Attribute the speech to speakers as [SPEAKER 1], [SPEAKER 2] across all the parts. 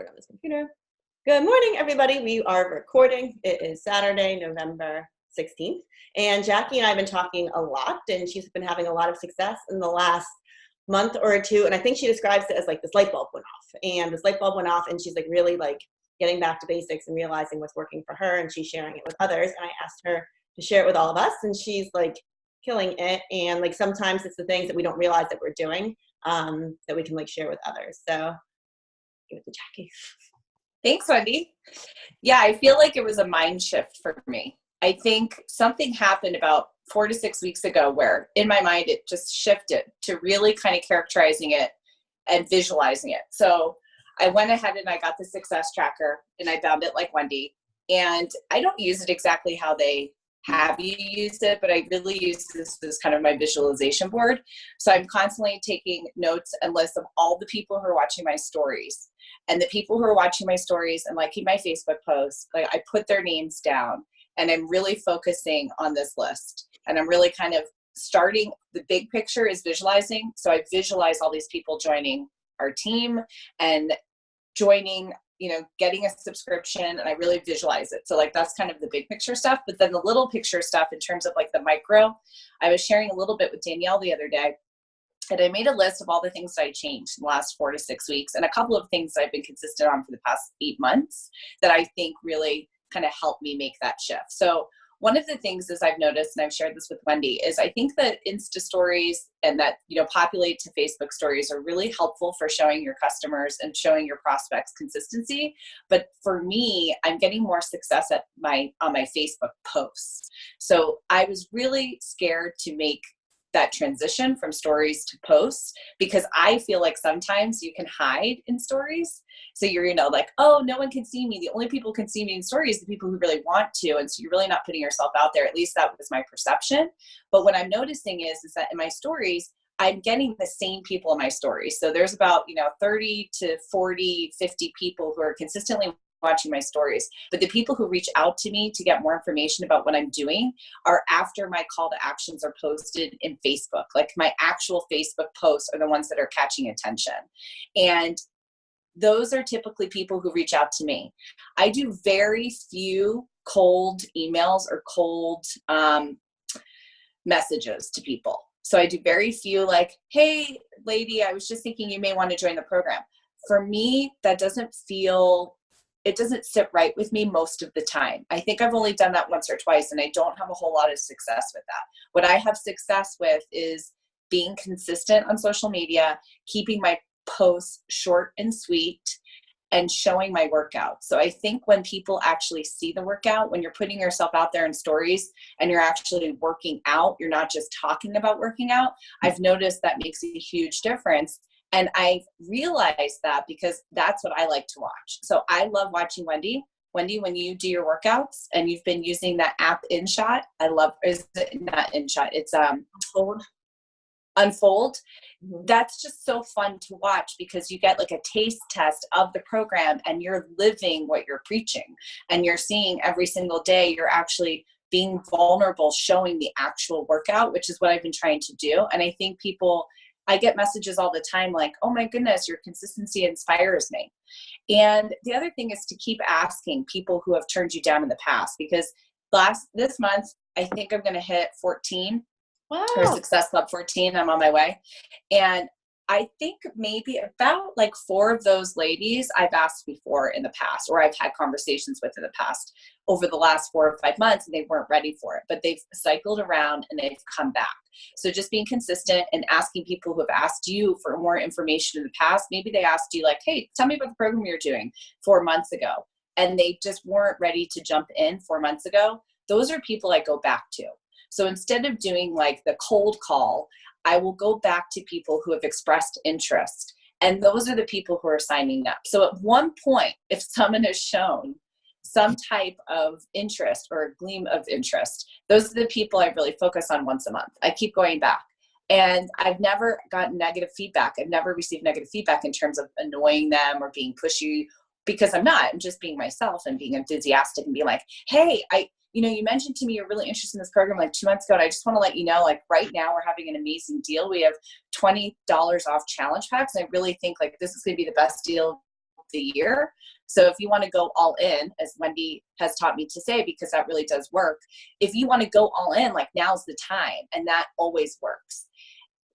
[SPEAKER 1] record on this computer. Good morning, everybody. We are recording. It is Saturday, November 16th. And Jackie and I have been talking a lot, and she's been having a lot of success in the last month or two. And I think she describes it as like this light bulb went off. And this light bulb went off, and she's like really like getting back to basics and realizing what's working for her. And she's sharing it with others. And I asked her to share it with all of us, and she's like killing it. And like sometimes it's the things that we don't realize that we're doing that we can like share with others. So give it to Jackie.
[SPEAKER 2] Thanks, Wendy. Yeah, I feel like it was a mind shift for me. I think something happened about 4 to 6 weeks ago where in my mind it just shifted to really kind of characterizing it and visualizing it. So I went ahead and I got the success tracker and I bound it like Wendy. And I don't use it exactly how they have you use it, but I really use this as kind of my visualization board. So I'm constantly taking notes and lists of all the people who are watching my stories. And the people who are watching my stories and liking my Facebook posts, like I put their names down and I'm really focusing on this list. And I'm really kind of starting, the big picture is visualizing. So I visualize all these people joining our team and joining, getting a subscription, and I really visualize it. So like, that's kind of the big picture stuff. But then the little picture stuff in terms of like the micro, I was sharing a little bit with Danielle the other day. And I made a list of all the things that I changed in the last 4 to 6 weeks, and a couple of things that I've been consistent on for the past 8 months that I think really kind of helped me make that shift. So one of the things is I've noticed, and I've shared this with Wendy, is I think that Insta stories and that, populate to Facebook stories are really helpful for showing your customers and showing your prospects consistency. But for me, I'm getting more success on my Facebook posts. So I was really scared to make that transition from stories to posts, because I feel like sometimes you can hide in stories. So you're, like, oh, no one can see me. The only people who can see me in stories, the people who really want to. And so you're really not putting yourself out there. At least that was my perception. But what I'm noticing is that in my stories, I'm getting the same people in my stories. So there's about, 30 to 40, 50 people who are consistently watching my stories. But the people who reach out to me to get more information about what I'm doing are after my call to actions are posted in Facebook. Like my actual Facebook posts are the ones that are catching attention. And those are typically people who reach out to me. I do very few cold emails or cold messages to people. So I do very few like, hey, lady, I was just thinking you may want to join the program. For me, that doesn't sit right with me most of the time. I think I've only done that once or twice, and I don't have a whole lot of success with that. What I have success with is being consistent on social media, keeping my posts short and sweet, and showing my workout. So I think when people actually see the workout, when you're putting yourself out there in stories and you're actually working out, you're not just talking about working out, I've noticed that makes a huge difference. And I've realized that because that's what I like to watch. So I love watching Wendy. Wendy, when you do your workouts and you've been using that app InShot, is it not InShot? It's Unfold. That's just so fun to watch because you get like a taste test of the program and you're living what you're preaching. And you're seeing every single day, you're actually being vulnerable, showing the actual workout, which is what I've been trying to do. And I think I get messages all the time like, oh my goodness, your consistency inspires me. And the other thing is to keep asking people who have turned you down in the past, because this month, I think I'm going to hit 14.
[SPEAKER 1] Wow.
[SPEAKER 2] Or Success Club 14. I'm on my way. And I think maybe about like 4 of those ladies I've asked before in the past, or I've had conversations with in the past over the last 4 or 5 months, and they weren't ready for it, but they've cycled around and they've come back. So just being consistent and asking people who have asked you for more information in the past. Maybe they asked you like, hey, tell me about the program you're doing 4 months ago, and they just weren't ready to jump in 4 months ago. Those are people I go back to. So instead of doing like the cold call, I will go back to people who have expressed interest. And those are the people who are signing up. So at one point, if someone has shown some type of interest or a gleam of interest, those are the people I really focus on once a month. I keep going back. And I've never gotten negative feedback. I've never received negative feedback in terms of annoying them or being pushy, because I'm just being myself and being enthusiastic and being like, hey, you mentioned to me you're really interested in this program like 2 months ago, and I just want to let you know, like right now we're having an amazing deal. We have $20 off challenge packs, and I really think like this is going to be the best deal the year. So if you want to go all in, as Wendy has taught me to say, because that really does work, if you want to go all in, like now's the time, and that always works.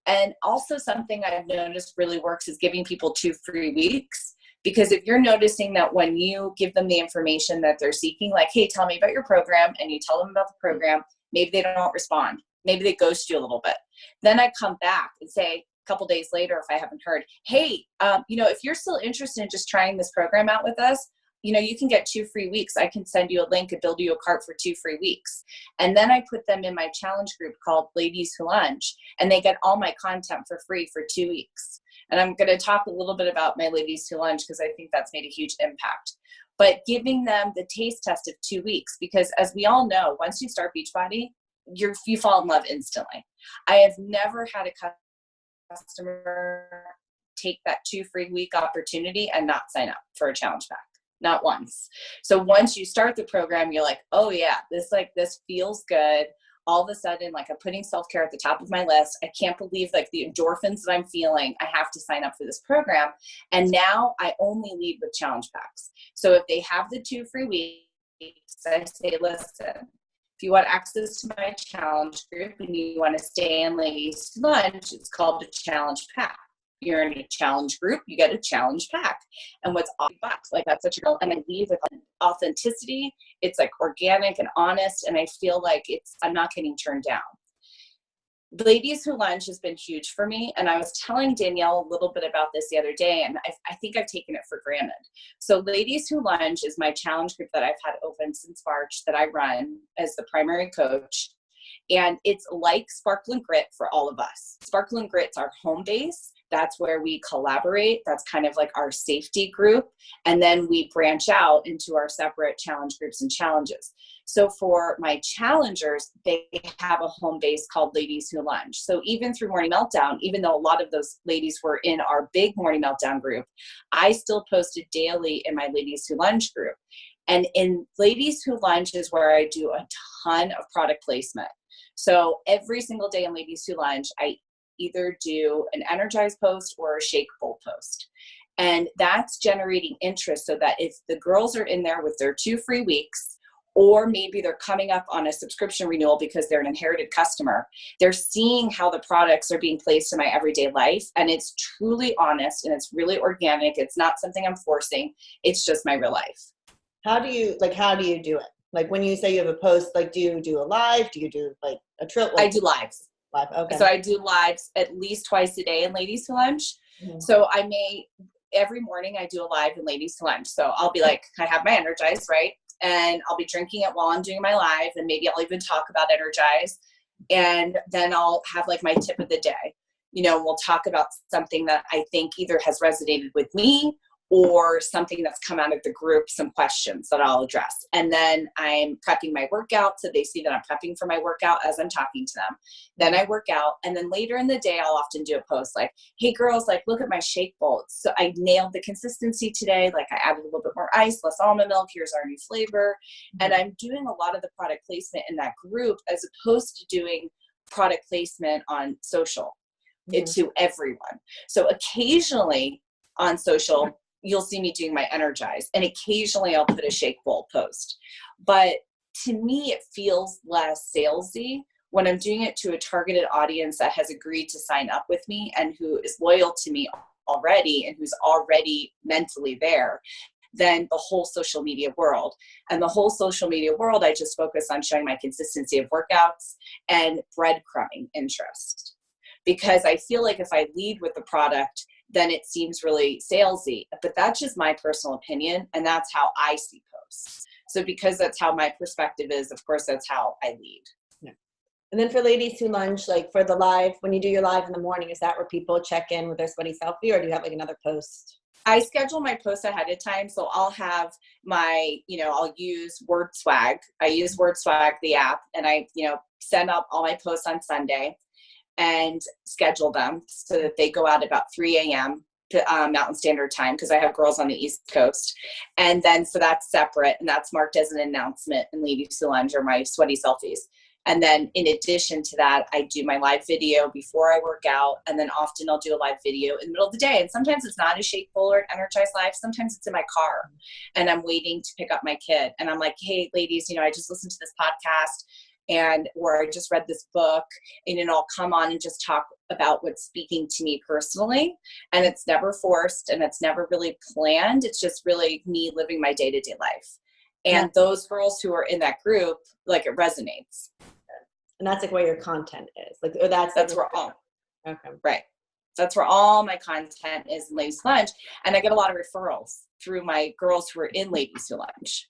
[SPEAKER 2] And also something I've noticed really works is giving people 2 free weeks. Because if you're noticing that when you give them the information that they're seeking, like, hey, tell me about your program, and you tell them about the program, maybe they don't respond. Maybe they ghost you a little bit. Then I come back and say, a couple days later, if I haven't heard, hey, if you're still interested in just trying this program out with us, you can get 2 free weeks. I can send you a link and build you a cart for 2 free weeks. And then I put them in my challenge group called Ladies Who Lunch, and they get all my content for free for 2 weeks. And I'm going to talk a little bit about my Ladies Who Lunch because I think that's made a huge impact. But giving them the taste test of 2 weeks, because as we all know, once you start Beachbody, you fall in love instantly. I have never had a customer take that 2 free week opportunity and not sign up for a challenge pack. Not once. So once you start the program, you're like, oh yeah, this feels good. All of a sudden, like, I'm putting self-care at the top of my list. I can't believe like the endorphins that I'm feeling. I have to sign up for this program. And now I only lead with challenge packs. So if they have the 2 free weeks, I say, listen, if you want access to my challenge group and you want to stay in Ladies Who Lunch, it's called a challenge pack. You're in a challenge group, you get a challenge pack. And what's $8, like, that's such a girl. And I leave with authenticity. It's like organic and honest. And I feel like I'm not getting turned down. Ladies Who Lunch has been huge for me. And I was telling Danielle a little bit about this the other day, and I think I've taken it for granted. So Ladies Who Lunch is my challenge group that I've had open since March that I run as the primary coach. And it's like Sparkle and Grit for all of us. Sparkle and Grit's our home base. That's where we collaborate. That's kind of like our safety group. And then we branch out into our separate challenge groups and challenges. So for my challengers, they have a home base called Ladies Who Lunch. So even through Morning Meltdown, even though a lot of those ladies were in our big Morning Meltdown group, I still posted daily in my Ladies Who Lunch group. And in Ladies Who Lunch is where I do a ton of product placement. So every single day in Ladies Who Lunch, I either do an Energize post or a Shake Bowl post. And that's generating interest so that if the girls are in there with their 2 free weeks, or maybe they're coming up on a subscription renewal because they're an inherited customer, they're seeing how the products are being placed in my everyday life. And it's truly honest and it's really organic. It's not something I'm forcing. It's just my real life.
[SPEAKER 1] How do you do it? Like, when you say you have a post, like, do you do a live? Do you do like a trip?
[SPEAKER 2] I do lives.
[SPEAKER 1] Live. Okay.
[SPEAKER 2] So I do lives at least twice a day in Ladies Who Lunch. Mm-hmm. So every morning I do a live in Ladies Who Lunch. So I'll be like, I have my Energize, right? And I'll be drinking it while I'm doing my live. And maybe I'll even talk about Energize. And then I'll have like my tip of the day. We'll talk about something that I think either has resonated with me or something that's come out of the group, some questions that I'll address. And then I'm prepping my workout, so they see that I'm prepping for my workout as I'm talking to them. Then I work out, and then later in the day, I'll often do a post like, hey girls, like, look at my shake bowl. So I nailed the consistency today. Like, I added a little bit more ice, less almond milk. Here's our new flavor. And I'm doing a lot of the product placement in that group as opposed to doing product placement on social to everyone. So occasionally on social, you'll see me doing my Energize, and occasionally I'll put a Shake Bowl post. But to me, it feels less salesy when I'm doing it to a targeted audience that has agreed to sign up with me and who is loyal to me already and who's already mentally there than the whole social media world. And the whole social media world, I just focus on showing my consistency of workouts and breadcrumbing interest. Because I feel like if I lead with the product, then it seems really salesy. But that's just my personal opinion, and that's how I see posts. So because that's how my perspective is, of course, that's how I lead.
[SPEAKER 1] Yeah. And then for Ladies Who Lunch, like for the live, when you do your live in the morning, is that where people check in with their sweaty selfie, or do you have like another post?
[SPEAKER 2] I schedule my posts ahead of time. So I'll have my, I'll use WordSwag. I use WordSwag, the app, and I, send up all my posts on Sunday and schedule them so that they go out about 3 a.m. to Mountain Standard Time, because I have girls on the East Coast. And then, so that's separate, and that's marked as an announcement in Ladies Who Lunch, or my sweaty selfies. And then in addition to that, I do my live video before I work out. And then often I'll do a live video in the middle of the day. And sometimes it's not a Shake Bowl or an Energize Live. Sometimes it's in my car and I'm waiting to pick up my kid. And I'm like, hey, ladies, I just listened to this podcast or I just read this book, and I'll come on and just talk about what's speaking to me personally. And it's never forced and it's never really planned. It's just really me living my day-to-day life. And those girls who are in that group, like, it resonates.
[SPEAKER 1] And that's like where your content is. Like, or
[SPEAKER 2] that's where all,
[SPEAKER 1] okay.
[SPEAKER 2] Right. That's where all my content is in Ladies Who Lunch. And I get a lot of referrals through my girls who are in Ladies Who Lunch.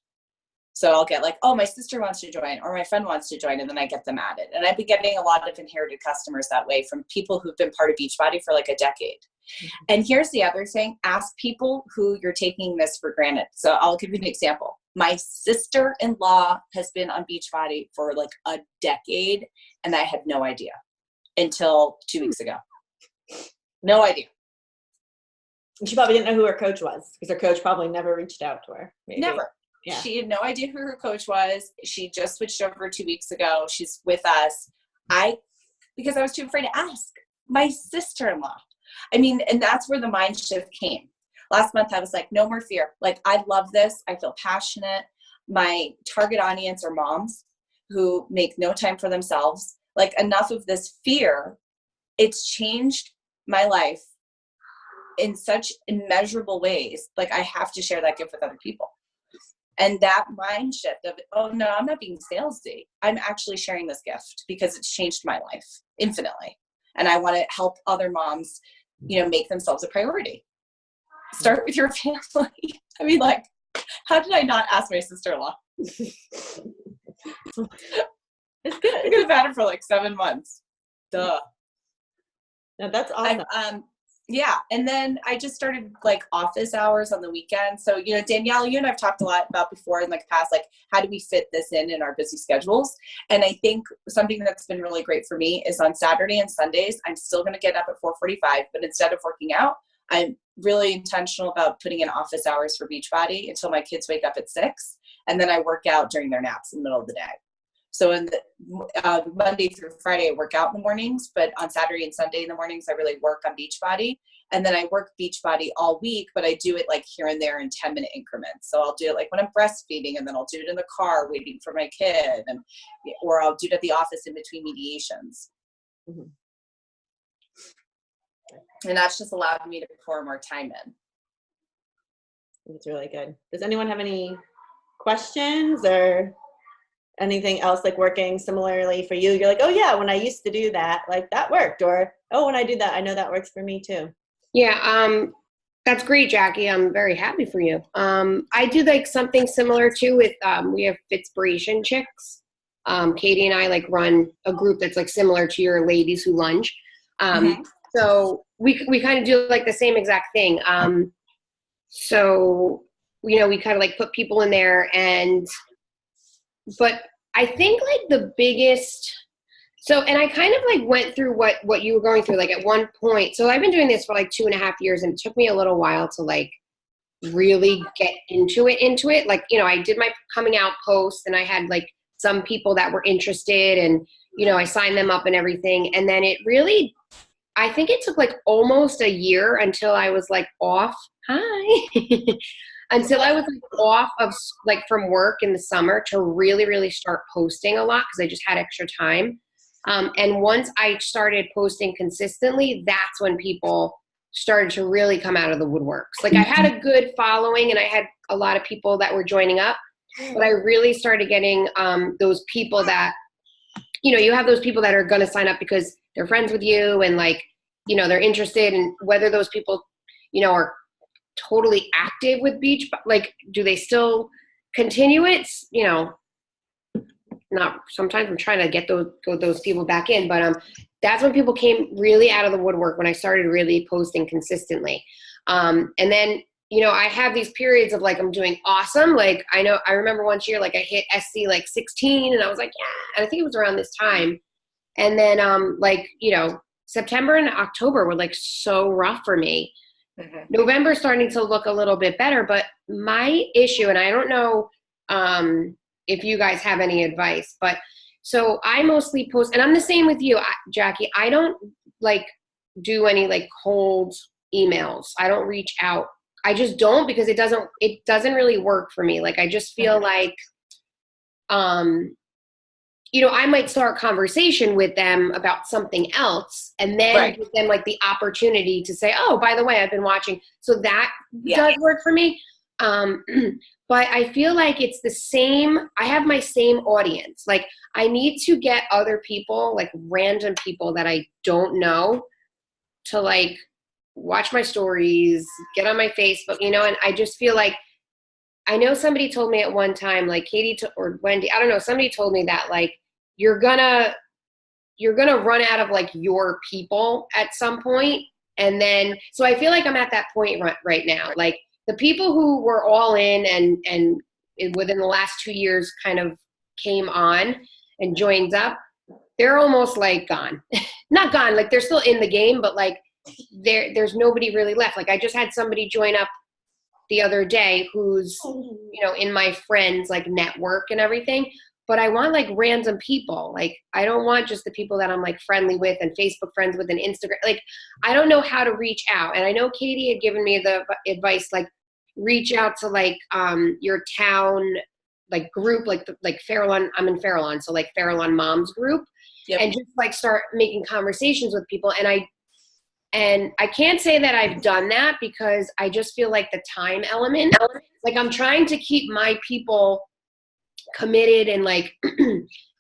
[SPEAKER 2] So I'll get like, oh, my sister wants to join, or my friend wants to join, and then I get them added. And I've been getting a lot of inherited customers that way from people who've been part of Beachbody for like a decade. Mm-hmm. And here's the other thing, ask people who you're taking this for granted. So I'll give you an example. My sister-in-law has been on Beachbody for like a decade, and I had no idea until 2 weeks ago. No idea.
[SPEAKER 1] She probably didn't know who her coach was, because her coach probably never reached out to her. Maybe.
[SPEAKER 2] Never. Yeah. She had no idea who her coach was. She just switched over 2 weeks ago. She's with us. Because I was too afraid to ask my sister-in-law. And that's where the mind shift came. Last month, I was like, no more fear. Like, I love this. I feel passionate. My target audience are moms who make no time for themselves. Like, enough of this fear. It's changed my life in such immeasurable ways. Like, I have to share that gift with other people. And that mind shift of, oh no, I'm not being salesy. I'm actually sharing this gift because it's changed my life infinitely. And I want to help other moms, make themselves a priority. Start with your family. Like, how did I not ask my sister-in-law?
[SPEAKER 1] It's good.
[SPEAKER 2] I could have had it for like 7 months. Duh.
[SPEAKER 1] No, that's awesome.
[SPEAKER 2] Yeah. And then I just started like office hours on the weekend. So, Danielle, you and I've talked a lot about before in like past, like, how do we fit this in our busy schedules? And I think something that's been really great for me is on Saturday and Sundays, I'm still going to get up at 4:45, but instead of working out, I'm really intentional about putting in office hours for Beachbody until my kids wake up at 6. And then I work out during their naps in the middle of the day. So in the Monday through Friday, I work out in the mornings, but on Saturday and Sunday in the mornings, I really work on Beachbody. And then I work Beachbody all week, but I do it like here and there in 10-minute increments. So I'll do it like when I'm breastfeeding, and then I'll do it in the car waiting for my kid, or I'll do it at the office in between mediations. Mm-hmm. And that's just allowed me to pour more time in.
[SPEAKER 1] It's really good. Does anyone have any questions or anything else like working similarly for you? You're like, oh yeah, when I used to do that, like that worked. Or, oh, when I do that, I know that works for me too.
[SPEAKER 3] Yeah. That's great, Jackie. I'm very happy for you. I do like something similar too with, we have Fitspiration Chicks. Katie and I like run a group that's like similar to your Ladies Who Lunge. Mm-hmm. So we kind of do like the same exact thing. So, we kind of like put people in there but I think like the biggest, and I kind of like went through what you were going through, like at one point. So I've been doing this for like 2.5 years, and it took me a little while to like really get into it. Like, I did my coming out post, and I had like some people that were interested, and, I signed them up and everything. And then it really, I think it took like almost a year until I was like off. Hi. Until I was like off of like from work in the summer to really, really start posting a lot, because I just had extra time. And once I started posting consistently, that's when people started to really come out of the woodworks. Like, I had a good following and I had a lot of people that were joining up, but I really started getting those people that, you have those people that are going to sign up because they're friends with you and like, they're interested in whether those people, are totally active with beach, like, do they still continue it? Not sometimes I'm trying to get those people back in, but that's when people came really out of the woodwork, when I started really posting consistently. And then, I have these periods of like, I'm doing awesome. Like, I remember one year, like I hit SC like 16, and I was like, yeah, and I think it was around this time. And then September and October were like so rough for me. Mm-hmm. November's starting to look a little bit better, but my issue, and I don't know if you guys have any advice, but So I mostly post, and I'm the same with you, Jackie. I don't like do any like cold emails. I don't reach out. I just don't, because it doesn't really work for me. Like I just feel like, I might start a conversation with them about something else and then give them like the opportunity to say, oh, by the way, I've been watching. So that does work for me. But I feel like it's the same. I have my same audience. Like I need to get other people, like random people that I don't know, to like watch my stories, get on my Facebook, and I just feel like, I know somebody told me at one time, like Katie or Wendy, I don't know, somebody told me that like, you're gonna run out of like your people at some point. And then, so I feel like I'm at that point right now. Like the people who were all in and within the last 2 years kind of came on and joined up, they're almost like gone. Not gone, like they're still in the game, but like there's nobody really left. Like I just had somebody join up the other day who's, in my friends like network and everything. But I want like random people. Like I don't want just the people that I'm like friendly with and Facebook friends with and Instagram. Like I don't know how to reach out. And I know Katie had given me the advice, like reach out to like your town like group, like Farallon. I'm in Farallon, so like Farallon Moms group, and just like start making conversations with people. And I can't say that I've done that, because I just feel like the time element, like I'm trying to keep my people committed and like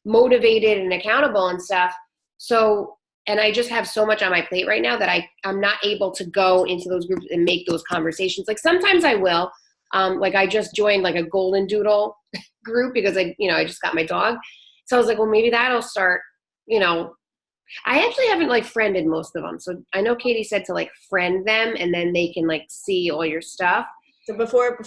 [SPEAKER 3] motivated and accountable and stuff. So, and I just have so much on my plate right now that I'm not able to go into those groups and make those conversations. Like sometimes I will, like I just joined like a golden doodle group because I just got my dog. So I was like, well, maybe that'll start, I actually haven't like friended most of them. So I know Katie said to like friend them and then they can like see all your stuff.
[SPEAKER 1] So before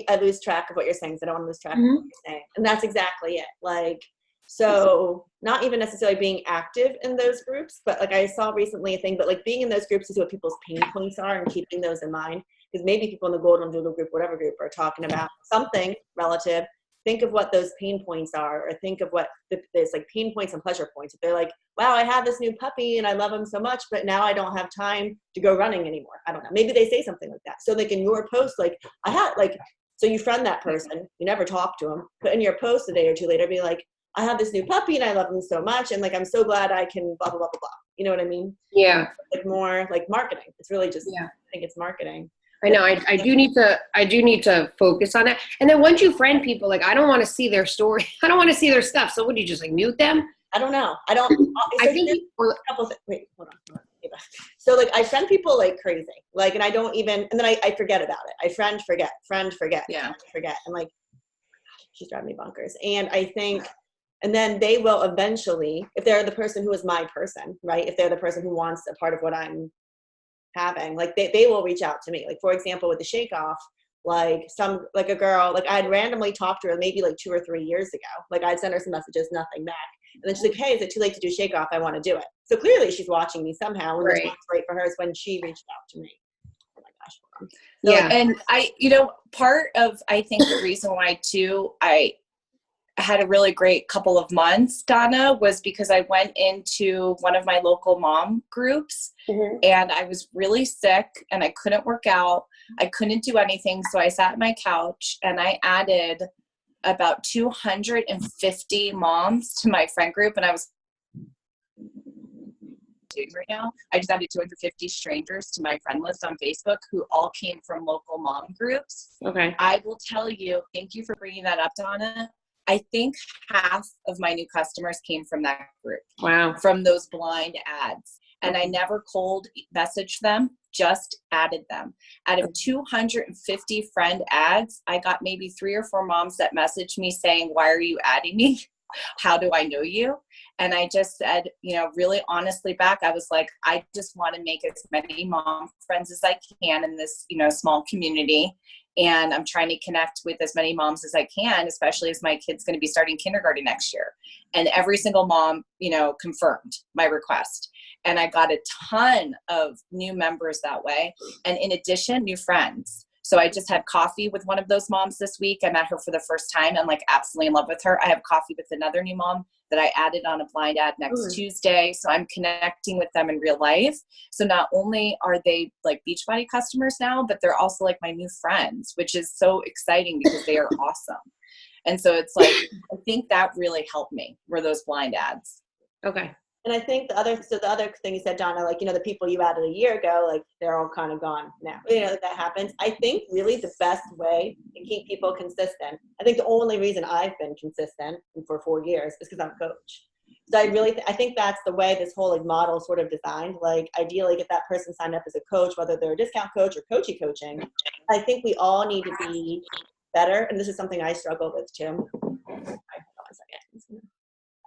[SPEAKER 1] I lose track of what you're saying, because I don't want to lose track of what you're saying. And that's exactly it. Like, so not even necessarily being active in those groups, but like I saw recently a thing, but like being in those groups to see what people's pain points are and keeping those in mind. Because maybe people in the Golden Doodle group, whatever group, are talking about something relative. Think of what those pain points are, or think of what there's like pain points and pleasure points. If they're like, wow, I have this new puppy and I love him so much, but now I don't have time to go running anymore. I don't know. Maybe they say something like that. So like in your post, like I had like, so you friend that person, you never talk to them, but in your post a day or two later, be like, I have this new puppy and I love him so much. And like, I'm so glad I can blah, blah, blah, blah, blah. You know what I mean?
[SPEAKER 3] Yeah.
[SPEAKER 1] Like more like marketing. It's really just, I think it's marketing.
[SPEAKER 3] I know. I do need to focus on it. And then once you friend people, like I don't want to see their story. I don't want to see their stuff. So would you just like mute them?
[SPEAKER 1] I don't know. I don't. I think a couple things. Wait, hold on. So like I friend people like crazy. Like, and I don't even. And then I forget about it. I friend forget. Yeah. Forget. And like, she's driving me bonkers. And I think, and then they will eventually, if they're the person who is my person, right? If they're the person who wants a part of what I'm having, like they will reach out to me. Like for example, with the Shake Off, like a girl, like I'd randomly talked to her maybe like 2 or 3 years ago. Like I'd send her some messages, nothing back. And then she's like, hey, is it too late to do Shake Off? I want to do it. So clearly she's watching me somehow. And what's great for her is when she reached out to me. Oh my gosh. Hold on.
[SPEAKER 2] So, yeah. And part of, I think the reason why too, I had a really great couple of months, Donna, was because I went into one of my local mom groups and I was really sick and I couldn't work out. I couldn't do anything. So I sat on my couch and I added about 250 moms to my friend group. And I was doing right now, I just added 250 strangers to my friend list on Facebook who all came from local mom groups.
[SPEAKER 3] Okay.
[SPEAKER 2] I will tell you, thank you for bringing that up, Donna. I think half of my new customers came from that group.
[SPEAKER 3] Wow.
[SPEAKER 2] From those blind ads. And I never cold messaged them, just added them. Out of 250 friend ads, I got maybe 3 or 4 moms that messaged me saying, why are you adding me? How do I know you? And I just said, really honestly back, I was like, I just want to make as many mom friends as I can in this, small community. And I'm trying to connect with as many moms as I can, especially as my kid's going to be starting kindergarten next year. And every single mom, confirmed my request. And I got a ton of new members that way. And in addition, new friends. So I just had coffee with one of those moms this week. I met her for the first time and like absolutely in love with her. I have coffee with another new mom that I added on a blind ad next Tuesday. So I'm connecting with them in real life. So not only are they like Beachbody customers now, but they're also like my new friends, which is so exciting because they are awesome. And so it's like, I think that really helped me were those blind ads.
[SPEAKER 3] Okay.
[SPEAKER 1] And I think the other thing you said, Donna, like, the people you added a year ago, like they're all kind of gone now. That happens. I think really the best way to keep people consistent, I think the only reason I've been consistent for 4 years is because I'm a coach. So I think that's the way this whole like model sort of designed. Like ideally get that person signed up as a coach, whether they're a discount coach or coaching. I think we all need to be better. And this is something I struggle with too. Hold on a second.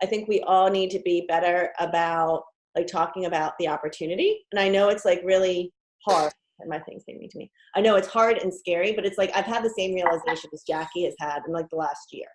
[SPEAKER 1] I think we all need to be better about like talking about the opportunity. And I know it's like really hard. And my thing's getting to me. I know it's hard and scary, but it's like I've had the same realization as Jackie has had in like the last year.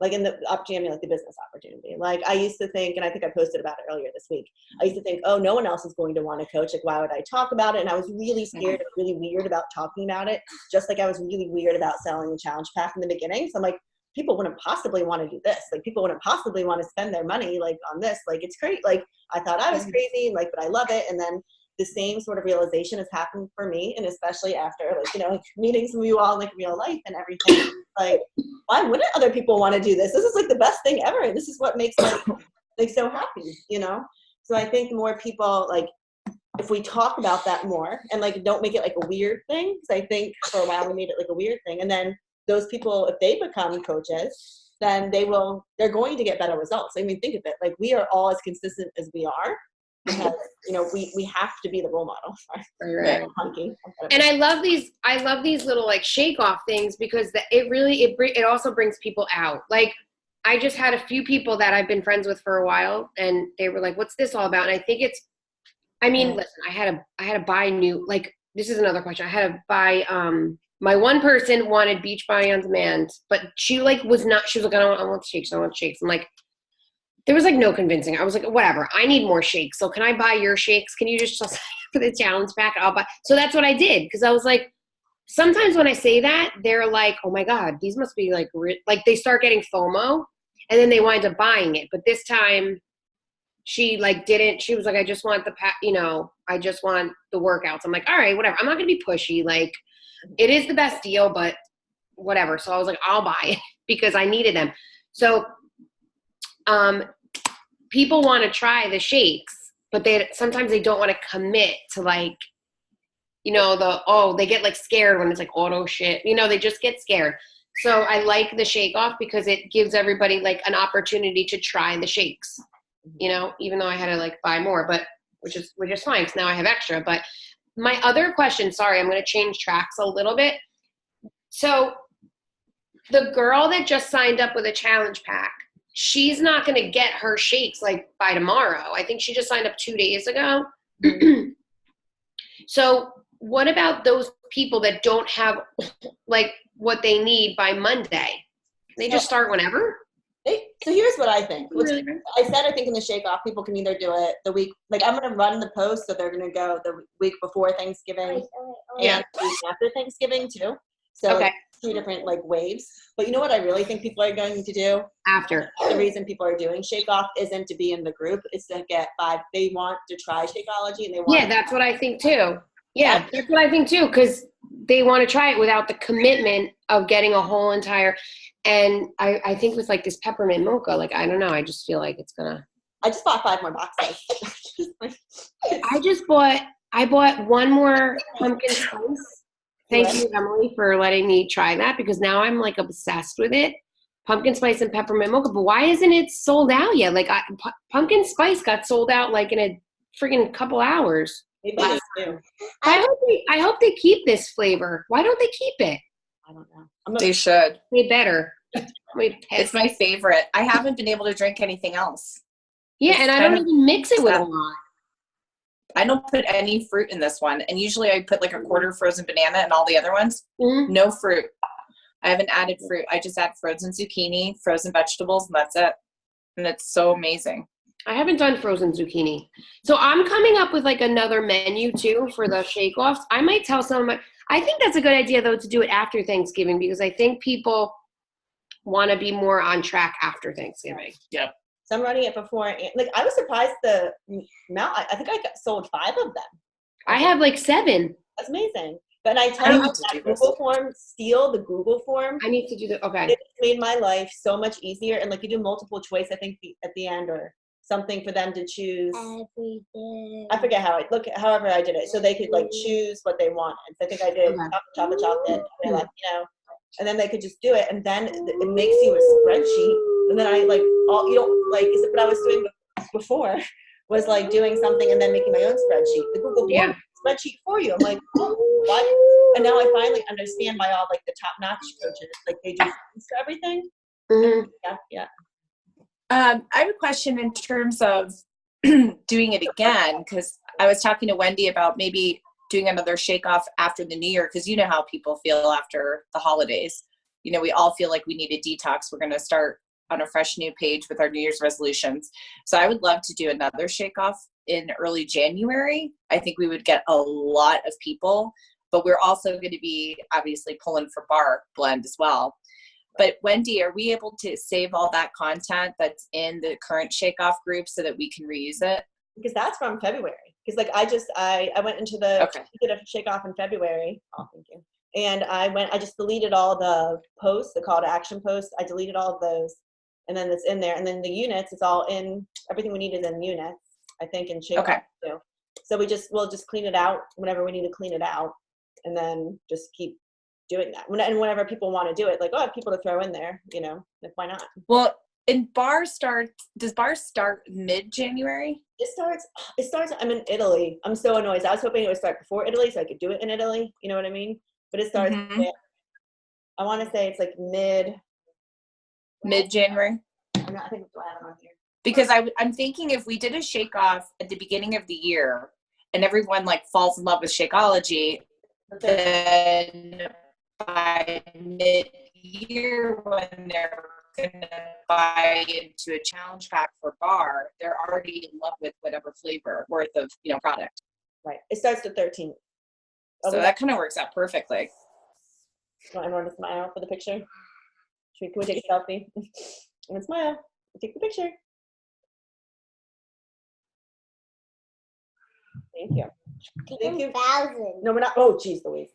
[SPEAKER 1] Like in the opportunity, like the business opportunity. Like I used to think, and I think I posted about it earlier this week, I used to think, oh, no one else is going to want to coach. Like, why would I talk about it? And I was really scared and really weird about talking about it. Just like I was really weird about selling the challenge pack in the beginning. So I'm like, people wouldn't possibly want to do this. Like people wouldn't possibly want to spend their money like on this. Like it's great. Like I thought I was crazy, like, but I love it. And then the same sort of realization has happened for me. And especially after like meeting some of you all in like real life and everything, like why wouldn't other people want to do this? This is like the best thing ever. This is what makes like so happy, So I think more people like, if we talk about that more and like, don't make it like a weird thing. Cause I think for a while we made it like a weird thing. And then those people, if they become coaches, then they're going to get better results. I mean, think of it, like we are all as consistent as we are because, we have to be the role model.
[SPEAKER 3] Right. And I love these little like shake off things because it also brings people out. Like I just had a few people that I've been friends with for a while and they were like, what's this all about? And I think listen, I had to buy new, like, this is another question. I had to buy, my one person wanted Beachbody on Demand, but she was like, I want shakes. I'm like, there was like no convincing. I was like, whatever, I need more shakes. So can I buy your shakes? Can you just for the challenge pack? I'll buy. So that's what I did. Cause I was like, sometimes when I say that, they're like, oh my God, these must be like they start getting FOMO and then they wind up buying it. But this time she like didn't, she was like, I just want I just want the workouts. I'm like, all right, whatever. I'm not going to be pushy. Like, it is the best deal, but whatever. So I was like, I'll buy it because I needed them. So people want to try the shakes, but sometimes they don't want to commit to like, they get like scared when it's like auto shit. They just get scared. So I like the shake off because it gives everybody like an opportunity to try the shakes, even though I had to like buy more, but which is fine because now I have extra. But my other question, sorry, I'm going to change tracks a little bit. So the girl that just signed up with a challenge pack, she's not going to get her shakes like by tomorrow. I think she just signed up 2 days ago. So what about those people that don't have like what they need by Monday? They just start whenever?
[SPEAKER 1] So here's what I think. I think in the shake off, people can either do it the week, like I'm going to run the post. So they're going to go the week before Thanksgiving and the week after Thanksgiving too. So
[SPEAKER 3] okay.
[SPEAKER 1] 2 different like waves. But you know what I really think people are going to do?
[SPEAKER 3] After.
[SPEAKER 1] The reason people are doing shake off isn't to be in the group. It's to get 5. They want to try Shakeology and they want.
[SPEAKER 3] Yeah, that's what I think too. Yeah, that's what I think too. Because they want to try it without the commitment of getting a whole entire. And I think with like this peppermint mocha, like, I don't know. I just feel like it's gonna.
[SPEAKER 1] I just bought 5 more boxes.
[SPEAKER 3] I bought 1 more pumpkin spice. Thank you, Emily, for letting me try that because now I'm like obsessed with it. Pumpkin spice and peppermint mocha. But why isn't it sold out yet? Like pumpkin spice got sold out like in a freaking couple hours.
[SPEAKER 1] Maybe they do.
[SPEAKER 3] I hope they keep this flavor. Why don't they keep it?
[SPEAKER 1] I don't know.
[SPEAKER 2] They should.
[SPEAKER 3] They better.
[SPEAKER 2] It's my favorite. I haven't been able to drink anything else.
[SPEAKER 3] Yeah, and I don't even mix it with a lot.
[SPEAKER 2] I don't put any fruit in this one. And usually I put like a quarter frozen banana and all the other ones. Mm-hmm. No fruit. I haven't added fruit. I just add frozen zucchini, frozen vegetables, and that's it. And it's so amazing.
[SPEAKER 3] I haven't done frozen zucchini. So I'm coming up with like another menu too for the shake offs. I might tell I think that's a good idea, though, to do it after Thanksgiving, because I think people want to be more on track after Thanksgiving.
[SPEAKER 2] Yep.
[SPEAKER 1] So I'm running it before. Like, I was surprised the amount. I think I sold 5 of them.
[SPEAKER 3] I have like 7.
[SPEAKER 1] That's amazing. But I
[SPEAKER 2] I
[SPEAKER 1] tell you,
[SPEAKER 2] need to
[SPEAKER 1] that
[SPEAKER 2] do this.
[SPEAKER 1] Google form, steal the Google form.
[SPEAKER 3] I need to do the, okay.
[SPEAKER 1] It made my life so much easier. And like, you do multiple choice, I think at the end, or something for them to choose.
[SPEAKER 4] Everything.
[SPEAKER 1] I forget how however I did it. So they could like choose what they wanted. So I think I did
[SPEAKER 3] Okay.
[SPEAKER 1] chocolate. They're like, and then they could just do it. And then it makes you a spreadsheet. And then I like, is it what I was doing before was like doing something and then making my own spreadsheet. The Google form spreadsheet for you. I'm like, oh, what? And now I finally understand why all like the top-notch coaches, like they do things for everything.
[SPEAKER 3] Mm-hmm.
[SPEAKER 1] Yeah.
[SPEAKER 2] I have a question in terms of doing it again, because I was talking to Wendy about maybe doing another shake off after the new year, because you know how people feel after the holidays. We all feel like we need a detox. We're going to start on a fresh new page with our New Year's resolutions. So I would love to do another shake off in early January. I think we would get a lot of people, but we're also going to be obviously pulling for Bar Blend as well. But Wendy, are we able to save all that content that's in the current shake off group so that we can reuse it?
[SPEAKER 1] Because that's from February. Because like I went into the we did a shake off in February. Oh, thank you. And I just deleted all the posts, the call to action posts. I deleted all of those, and then it's in there. And then the units, it's all in. Everything we need is in units, I think, in shake off too. So we'll just clean it out whenever we need to clean it out, and then just keep doing that. And whenever people want to do it, like, oh, I have people to throw in there, like why not?
[SPEAKER 2] Well, does Bar start mid-January?
[SPEAKER 1] It starts, I'm in Italy. I'm so annoyed. I was hoping it would start before Italy so I could do it in Italy. You know what I mean? But it starts, I want to say it's like
[SPEAKER 2] mid-January.
[SPEAKER 1] I think it's what I have on here.
[SPEAKER 2] Because I'm thinking if we did a shake off at the beginning of the year and everyone like falls in love with Shakeology, then by mid-year when they're going to buy into a challenge pack for Bar, they're already in love with whatever flavor worth of product.
[SPEAKER 1] Right. It starts the 13th.
[SPEAKER 2] So that kind of works out perfectly.
[SPEAKER 1] Want everyone to smile for the picture? Can we take a selfie? And smile. Take the picture. Thank you. Thank you.
[SPEAKER 4] 1,000.
[SPEAKER 1] No, we're not. Oh, geez, Louise.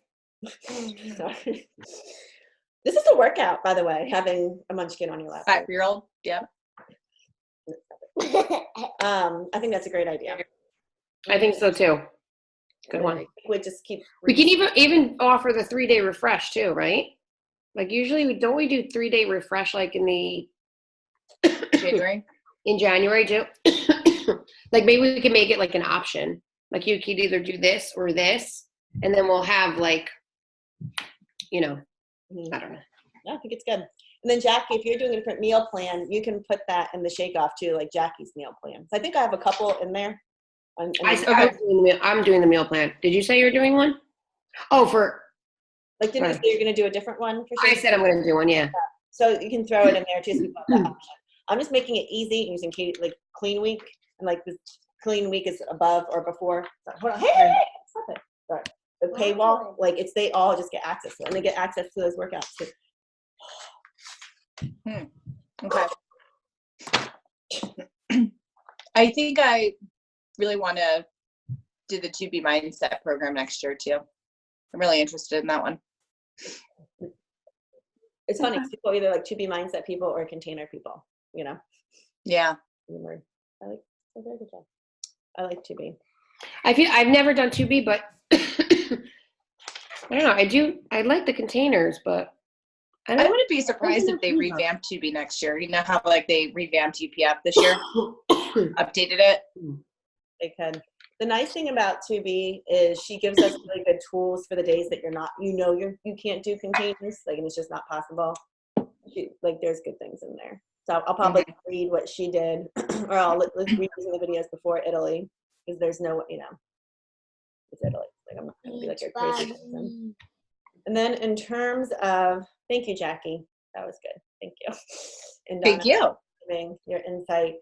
[SPEAKER 1] Sorry. This is a workout, by the way, having a munchkin on your lap.
[SPEAKER 2] 5-year-old, yeah.
[SPEAKER 1] I think that's a great idea.
[SPEAKER 3] I think so too. Good one.
[SPEAKER 1] We just keep.
[SPEAKER 3] We can even offer the 3-day refresh too, right? Like usually don't we do 3-day refresh like in the
[SPEAKER 2] January?
[SPEAKER 3] In January too? Like maybe we can make it like an option. Like you could either do this or this, and then we'll have like, I don't know.
[SPEAKER 1] Yeah, I think it's good. And then Jackie, if you're doing a different meal plan, you can put that in the shake off too, like Jackie's meal plan. So I think I have a couple in there.
[SPEAKER 3] I'm doing the meal plan. Did you say you're doing one? Oh,
[SPEAKER 1] like, didn't you say you're going to do a different one?
[SPEAKER 3] I said I'm going to do one, yeah.
[SPEAKER 1] So you can throw it in there too. So you have that option. I'm just making it easy using like Clean Week, and like the Clean Week is above or before. So, hold on, hey, stop it. Sorry. The paywall, like they all just get access to it, and they get access to those workouts too.
[SPEAKER 2] Okay. I think I really want to do the 2B Mindset program next year too. I'm really interested in that one.
[SPEAKER 1] It's funny. People either like 2B Mindset people or container people,
[SPEAKER 2] Yeah.
[SPEAKER 1] I like 2B.
[SPEAKER 3] I've never done 2B, but I don't know. I like the containers, but
[SPEAKER 2] I wouldn't be surprised if they revamped 2B next year. You know how like they revamped UPF this year, updated it.
[SPEAKER 1] They could. The nice thing about 2B is she gives us really good tools for the days that you can't do containers, like, and it's just not possible. There's good things in there. So I'll probably read what she did, or I'll read some of the videos before Italy, because there's no, it's Italy. Like I'm not gonna be like a crazy person. And then in terms of, thank you, Jackie. That was good. Thank you. And
[SPEAKER 2] Thank you.
[SPEAKER 1] Your insight.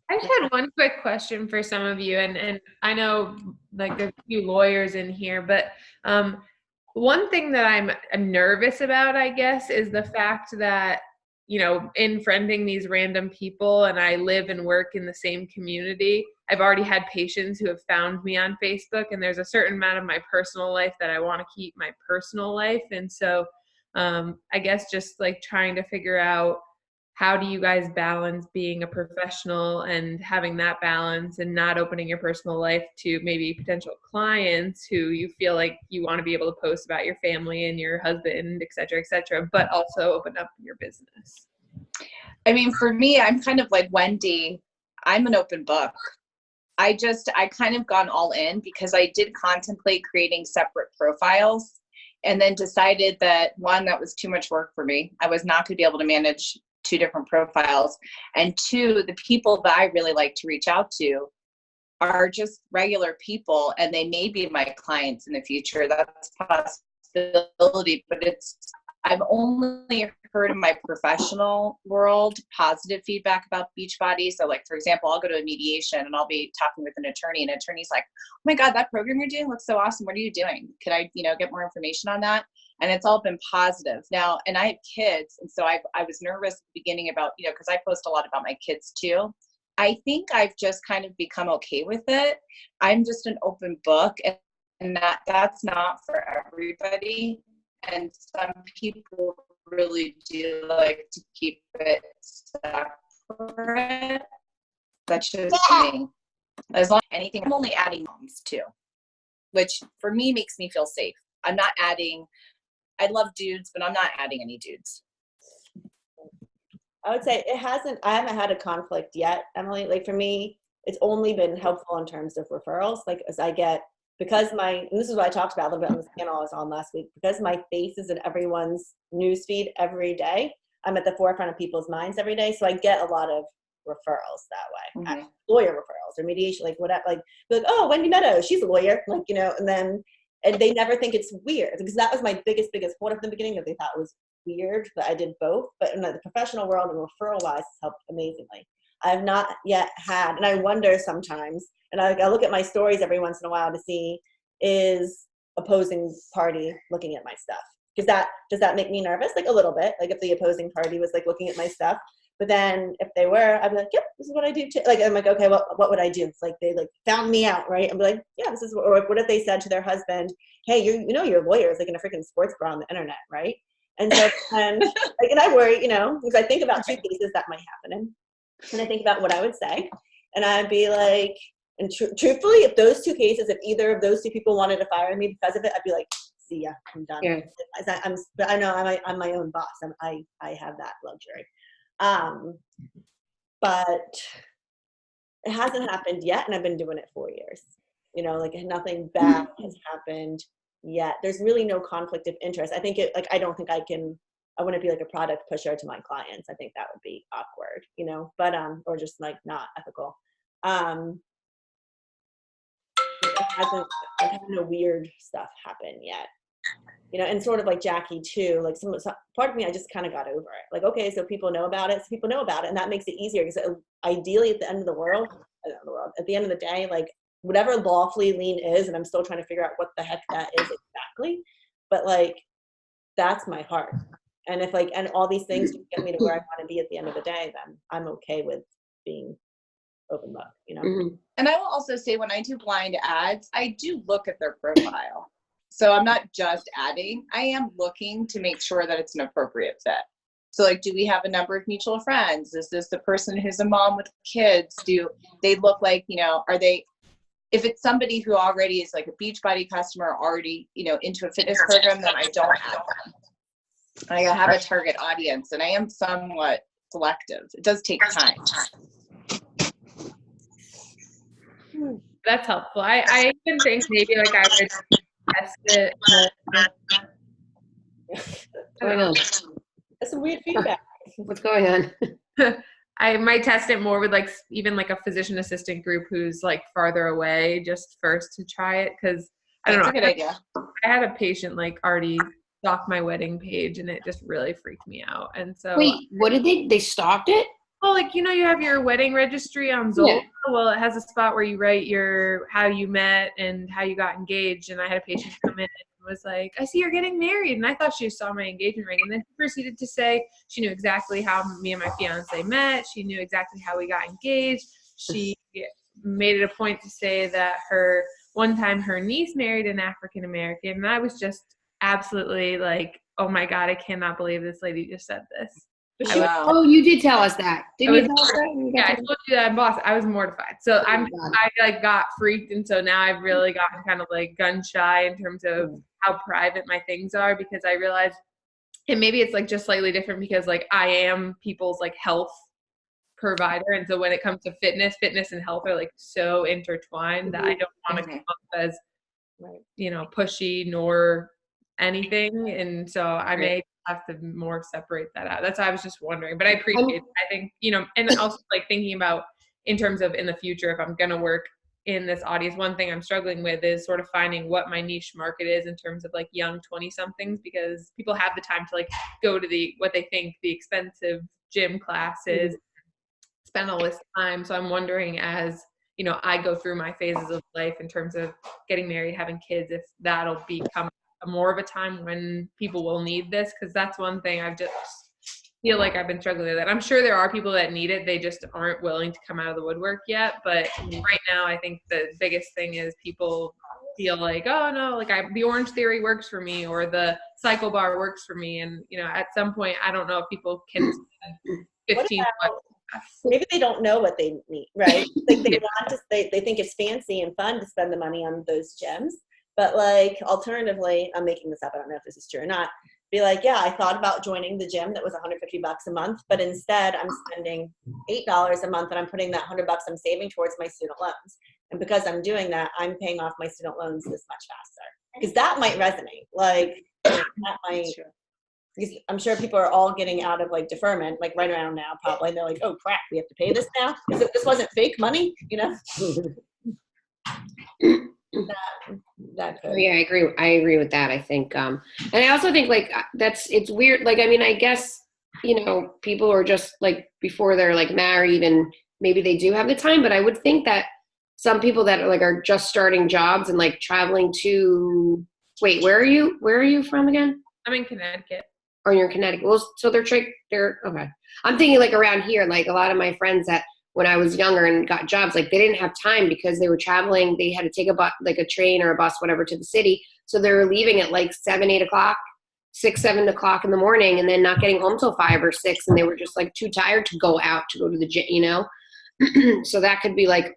[SPEAKER 4] I just had one quick question for some of you, and I know like there's a few lawyers in here, but one thing that I'm nervous about, I guess, is the fact that, you know, in friending these random people, and I live and work in the same community, I've already had patients who have found me on Facebook, and there's a certain amount of my personal life that I want to keep my personal life. And so I guess just like trying to figure out, how do you guys balance being a professional and having that balance and not opening your personal life to maybe potential clients who you feel like you want to be able to post about your family and your husband, et cetera, but also open up your business?
[SPEAKER 2] I mean, for me, I'm kind of like Wendy. I'm an open book. I kind of gone all in because I did contemplate creating separate profiles and then decided that one, that was too much work for me. I was not going to be able to manage 2 different profiles. And 2, the people that I really like to reach out to are just regular people, and they may be my clients in the future. That's a possibility, but I've only heard in my professional world positive feedback about Beachbody. So like, for example, I'll go to a mediation and I'll be talking with an attorney, and attorney's like, oh my God, that program you're doing looks so awesome. What are you doing? Could I, get more information on that? And it's all been positive now. And I have kids. And so I was nervous at the beginning about, because I post a lot about my kids too. I think I've just kind of become okay with it. I'm just an open book, and that's not for everybody. And some people really do like to keep it separate. That's just me. As long as anything, I'm only adding moms too, which for me makes me feel safe. I'm not adding, I love dudes, but I'm not adding any dudes.
[SPEAKER 1] I would say I haven't had a conflict yet, Emily. Like for me, it's only been helpful in terms of referrals. Like as I get, and this is what I talked about a little bit on this panel I was on last week, because my face is in everyone's newsfeed every day, I'm at the forefront of people's minds every day. So I get a lot of referrals that way,
[SPEAKER 2] Mm-hmm.
[SPEAKER 1] Lawyer referrals or mediation, like whatever, like oh, Wendy Meadows, she's a lawyer, like, and they never think it's weird, because that was my biggest hold up in the beginning, that they thought it was weird that I did both. But in the professional world and referral wise, it's helped amazingly. I've not yet had, and I wonder sometimes, and I look at my stories every once in a while to see, is opposing party looking at my stuff? Does that make me nervous? Like a little bit, like if the opposing party was like looking at my stuff. But then if they were, I'd be like, yep, this is what I do too. Like, I'm like, okay, what would I do? It's like they like found me out, right? I'd be like, yeah, this is what, or what if they said to their husband, hey, your lawyer is like in a freaking sports bra on the internet, right? And so, and I worry, because I think about 2 cases that might happen. And I think about what I would say. And I'd be like, and truthfully, if those 2 cases, if either of those 2 people wanted to fire me because of it, I'd be like, see ya, I'm done.
[SPEAKER 3] Yeah.
[SPEAKER 1] But I know I'm my own boss. I have that luxury. But it hasn't happened yet, and I've been doing it 4 years. Like nothing bad has happened yet. There's really no conflict of interest. I think I don't think I wouldn't be like a product pusher to my clients. I think that would be awkward, but or just like not ethical. I've had no weird stuff happen yet. And sort of like Jackie too, like some part of me, I just kind of got over it. Like, okay, so people know about it. And that makes it easier, because ideally at the end of at the end of the day, like whatever lawfully lien is, and I'm still trying to figure out what the heck that is exactly, but like, that's my heart. And if and all these things get me to where I want to be at the end of the day, then I'm okay with being open book,
[SPEAKER 3] Mm-hmm.
[SPEAKER 2] And I will also say, when I do blind ads, I do look at their profile. So I'm not just adding, I am looking to make sure that it's an appropriate fit. So like, do we have a number of mutual friends? Is this the person who's a mom with kids? Do they look like, are they, if it's somebody who already is like a Beachbody customer, already, into a fitness program, then I don't add them. I have a target audience, and I am somewhat selective. It does take time.
[SPEAKER 4] That's helpful. I even think maybe like I would test it more.
[SPEAKER 3] I know.
[SPEAKER 1] That's some weird feedback.
[SPEAKER 3] What's going on?
[SPEAKER 4] I might test it more with like even like a physician assistant group who's like farther away, just first to try it, because I don't know.
[SPEAKER 2] That's a good idea.
[SPEAKER 4] I had a patient like already stalk my wedding page, and it just really freaked me out. And so
[SPEAKER 3] wait, what did they stalked it?
[SPEAKER 4] well, like, you have your wedding registry on Zola. Well, it has a spot where you write how you met and how you got engaged. And I had a patient come in and was like, I see you're getting married. And I thought she saw my engagement ring. And then she proceeded to say she knew exactly how me and my fiance met. She knew exactly how we got engaged. She made it a point to say that one time her niece married an African American. And I was just absolutely like, oh my God, I cannot believe this lady just said this.
[SPEAKER 3] Oh, you did tell us that. Didn't you tell us that?
[SPEAKER 4] Yeah, I told you that, boss. I was mortified. So I like got freaked, and so now I've really gotten kind of like gun shy in terms of how private my things are, because I realized, and maybe it's like just slightly different because like I am people's like health provider, and so when it comes to fitness and health are like so intertwined that I don't want to come up as pushy nor anything, and so I may have to more separate that out. That's why I was just wondering, but I appreciate it. I think, and also like thinking about in terms of in the future, if I'm going to work in this audience, one thing I'm struggling with is sort of finding what my niche market is in terms of like young 20 somethings, because people have the time to like go to what they think the expensive gym classes, spend all this time. So I'm wondering, as I go through my phases of life in terms of getting married, having kids, if that'll become more of a time when people will need this, because that's one thing I've just feel like I've been struggling with. It. I'm sure there are people that need it, they just aren't willing to come out of the woodwork yet. But right now, I think the biggest thing is people feel like, oh no, like the Orange Theory works for me, or the Cycle Bar works for me, and at some point, I don't know if people can spend 15.
[SPEAKER 1] Maybe they don't know what they need, right? Like they want to, they think it's fancy and fun to spend the money on those gyms. But like alternatively, I'm making this up, I don't know if this is true or not, be like, yeah, I thought about joining the gym that was $150 a month, but instead I'm spending $8 a month and I'm putting that $100 I'm saving towards my student loans. And because I'm doing that, I'm paying off my student loans this much faster. Because that might resonate. Like that might, because I'm sure people are all getting out of like deferment, like right around now probably. And they're like, oh crap, we have to pay this now? Because this wasn't fake money, That could.
[SPEAKER 3] Yeah, I agree with that. I think, and I also think like it's weird. Like, I mean, I guess, people are just like before they're like married and maybe they do have the time, but I would think that some people that are just starting jobs and like traveling to, wait, where are you from again?
[SPEAKER 4] I'm in Connecticut.
[SPEAKER 3] Oh, you're in Connecticut. Well, so they're okay. I'm thinking like around here, like a lot of my friends that when I was younger and got jobs, like they didn't have time because they were traveling. They had to take a train or a bus, whatever, to the city. So they were leaving at like 7 o'clock in the morning, and then not getting home till 5 or 6. And they were just like too tired to go out to go to the gym, So that could be like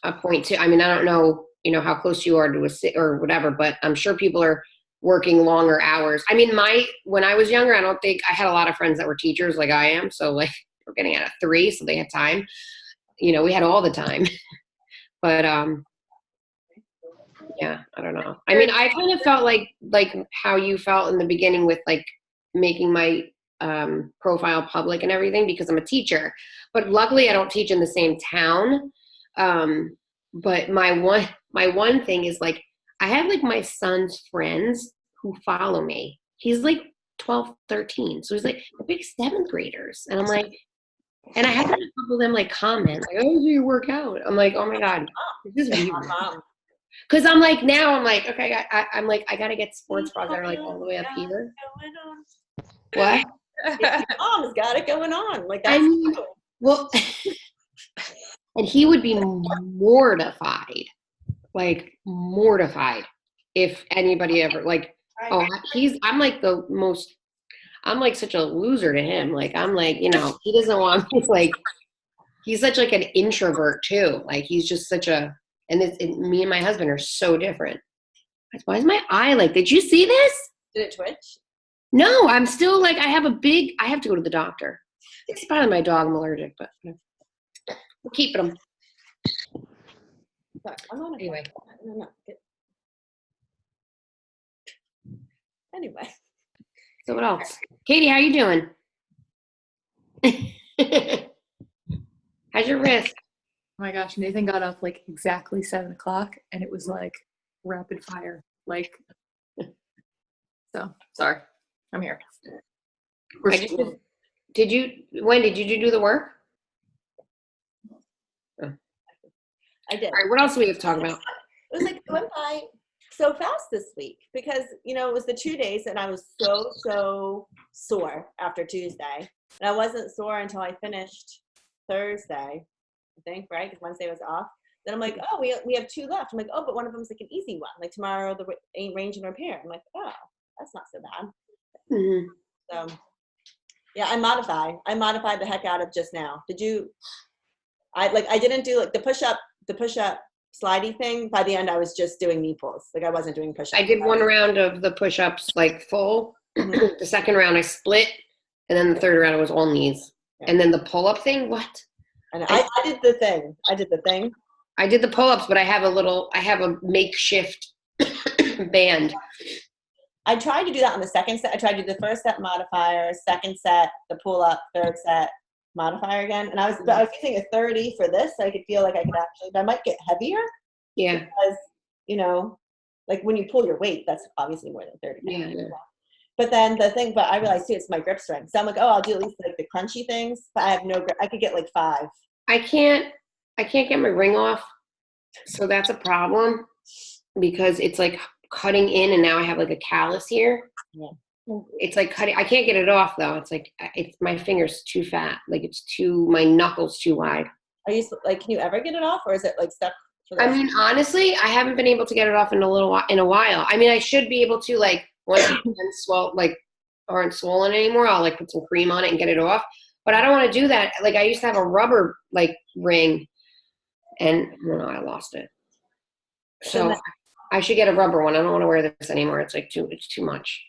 [SPEAKER 3] a point too. I mean, I don't know, how close you are to a city or whatever, but I'm sure people are working longer hours. I mean, when I was younger, I had a lot of friends that were teachers like I am. So like, we're getting out at 3, so they had time. We had all the time. But yeah, I don't know. I mean, I kind of felt like how you felt in the beginning with like making my profile public and everything, because I'm a teacher. But luckily, I don't teach in the same town. But my one thing is like I have like my son's friends who follow me. He's like 12, 13, so he's like the big 7th graders, and I'm like. And I had a couple of them like comment, like, "Oh, do you work out?" I'm like, "Oh my God, this is weird." Because I'm like, now I'm like, okay, I'm like, I gotta get sports bras that are like all the way up here. What?
[SPEAKER 1] Mom's got it going on. Like that's
[SPEAKER 3] well, and he would be mortified if anybody ever like, oh, I'm like the most. I'm like such a loser to him. Like, I'm like, he doesn't want me, like, he's such like an introvert too. Like, he's just such me and my husband are so different. Why is my eye like, did you see this?
[SPEAKER 1] Did it twitch?
[SPEAKER 3] No, I'm still like, I have to go to the doctor. It's probably my dog. I'm allergic, but we're keeping him. Anyway.
[SPEAKER 1] Anyway.
[SPEAKER 3] So what else? Katie, how you doing? How's your wrist?
[SPEAKER 5] Oh my gosh, Nathan got up like exactly 7 o'clock and it was like rapid fire. Like, so sorry. I'm here.
[SPEAKER 3] Did you do the work?
[SPEAKER 1] I did.
[SPEAKER 3] All right, what else do we have to talk about?
[SPEAKER 1] It was like, it went by so fast this week because, you know, it was the 2 days and I was so sore after Tuesday. And I wasn't sore until I finished Thursday, I think, right? Because Wednesday was off. Then I'm like, oh, we have 2 left. I'm like, oh, but one of them's like an easy one. Like tomorrow, the range and repair. I'm like, oh, that's not so bad.
[SPEAKER 3] Mhm.
[SPEAKER 1] So, yeah, I modified the heck out of just now. Did you? I didn't do like the push up slidey thing. By the end, I was just doing knee pulls. Like I wasn't doing push ups.
[SPEAKER 3] I did one round of the push-ups like full.
[SPEAKER 1] Mhm.
[SPEAKER 3] The second round I split, and then the third round it was all knees.
[SPEAKER 1] Yeah.
[SPEAKER 3] And then the pull-up thing, what?
[SPEAKER 1] And I did the thing. I did the thing.
[SPEAKER 3] I did the pull-ups, but I have a makeshift band.
[SPEAKER 1] I tried to do that on the second set. I tried to do the first set modifier, second set the pull up, third set modifier again. And I was using a 30 for this, so I could feel like I could actually. But I might get heavier
[SPEAKER 3] Yeah.
[SPEAKER 1] because, you know, like when you pull your weight, that's obviously more than 30 pounds.
[SPEAKER 3] Yeah.
[SPEAKER 1] But then but I realized too, it's my grip strength. So I'm like, oh, I'll do at least like the crunchy things. But I have no grip. I could get like 5.
[SPEAKER 3] I can't get my ring off. So that's a problem because it's like cutting in and now I have like a callus here.
[SPEAKER 1] Yeah.
[SPEAKER 3] It's like cutting. I can't get it off though. It's like my finger's too fat. Like my knuckles too wide.
[SPEAKER 1] Are you like, can you ever get it off, or is it like stuck?
[SPEAKER 3] I mean, honestly, I haven't been able to get it off in a while. I mean, I should be able to, like, once it's aren't swollen anymore, I'll like put some cream on it and get it off. But I don't want to do that. Like I used to have a rubber like ring, and I lost it. So I should get a rubber one. I don't want to wear this anymore. It's like too much. It's too much.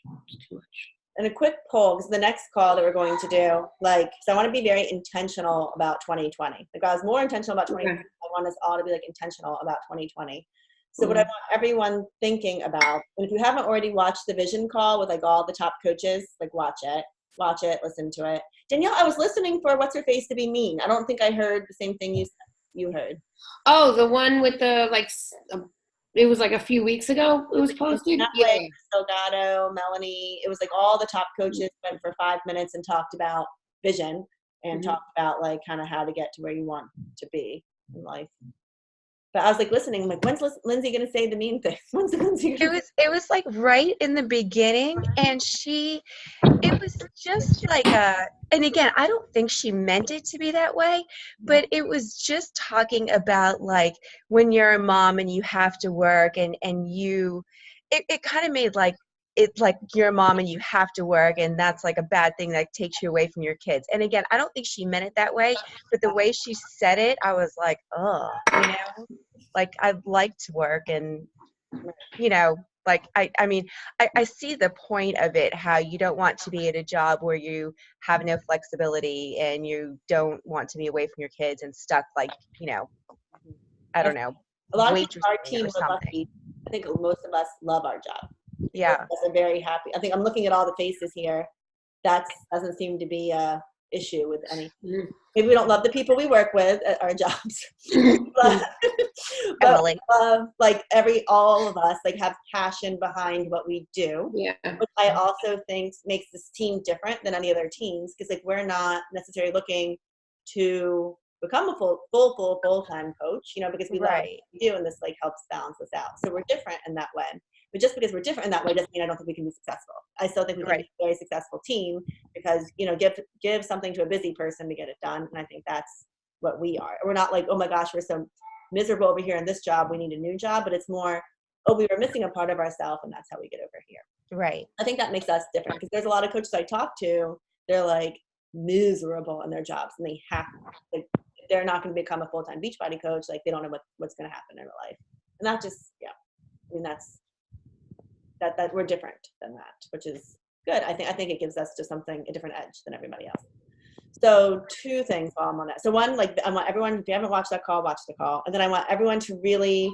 [SPEAKER 1] And a quick poll, because the next call that we're going to do, like, so I want to be very intentional about 2020. Like I was more intentional about 2020. I want us all to be like intentional about 2020. So what I want everyone thinking about, and if you haven't already watched the vision call with like all the top coaches, like watch it, listen to it. Danielle, I was listening for What's Her Face to Be Mean. I don't think I heard the same thing you heard.
[SPEAKER 3] Oh, the one with the like, it was like a few weeks ago it was posted.
[SPEAKER 1] Yeah. Delgado, Melanie, it was like all the top coaches went for 5 minutes and talked about vision and talked about like kind of how to get to where you want to be in life. But I was like listening, I'm like, when's Lindsay gonna say the mean thing? When's Lindsay gonna
[SPEAKER 6] It was like right in the beginning, and it was just like and again, I don't think she meant it to be that way, but it was just talking about like when you're a mom and you have to work and it kind of made like it's like you're a mom and you have to work and that's like a bad thing that takes you away from your kids. And again, I don't think she meant it that way, but the way she said it, I was like, oh, like I'd like to work and, like, I mean, I see the point of it, how you don't want to be at a job where you have no flexibility and you don't want to be away from your kids and stuck like, I don't know.
[SPEAKER 1] A lot of people, our team are lucky. I think most of us love our job.
[SPEAKER 6] Yeah.
[SPEAKER 1] I'm very happy. I think I'm looking at all the faces here. That doesn't seem to be a issue with any. Maybe we don't love the people we work with at our jobs. but
[SPEAKER 6] Emily.
[SPEAKER 1] Like all of us like have passion behind what we do.
[SPEAKER 3] Yeah.
[SPEAKER 1] Which I also think makes this team different than any other teams, because like we're not necessarily looking to become a full-time coach, because we love what we do, and this like helps balance us out. So we're different in that way. But just because we're different in that way doesn't mean I don't think we can be successful. I still think we can be a very successful team because, give something to a busy person to get it done. And I think that's what we are. We're not like, oh my gosh, we're so miserable over here in this job, we need a new job. But it's more, oh, we were missing a part of ourselves, and that's how we get over here.
[SPEAKER 6] Right.
[SPEAKER 1] I think that makes us different, because there's a lot of coaches I talk to, they're like miserable in their jobs, and they have like, they're not going to become a full-time Beachbody coach. Like they don't know what's going to happen in their life. And that just, I mean, that's that we're different than that, which is good. I think it gives us just a different edge than everybody else. So 2 things while I'm on that. So one, like I want everyone, if you haven't watched that call, watch the call. And then I want everyone to really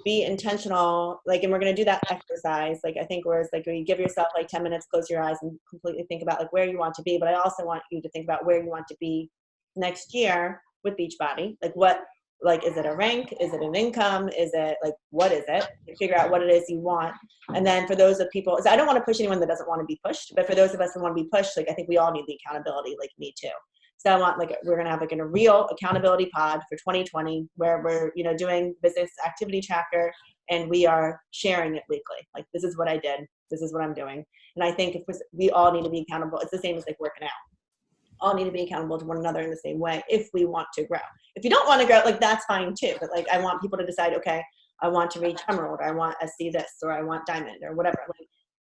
[SPEAKER 1] be intentional, like, and we're going to do that exercise. Like, I think where you give yourself like 10 minutes, close your eyes and completely think about like where you want to be. But I also want you to think about where you want to be next year with Beachbody. Like what Like, is it a rank? Is it an income? Is it like, what is it? You figure out what it is you want. And then for those of people, so I don't want to push anyone that doesn't want to be pushed, but for those of us who want to be pushed, like, I think we all need the accountability, like me too. So I want, like, we're going to have like a real accountability pod for 2020 where we're, you know, doing business activity tracker and we are sharing it weekly. Like, this is what I did. This is what I'm doing. And I think if we all need to be accountable, it's the same as like working out. All need to be accountable to one another in the same way if we want to grow. If you don't want to grow, like, that's fine too. But like, I want people to decide, okay, I want to reach emerald, or I want SC this, or I want diamond, or whatever. Like,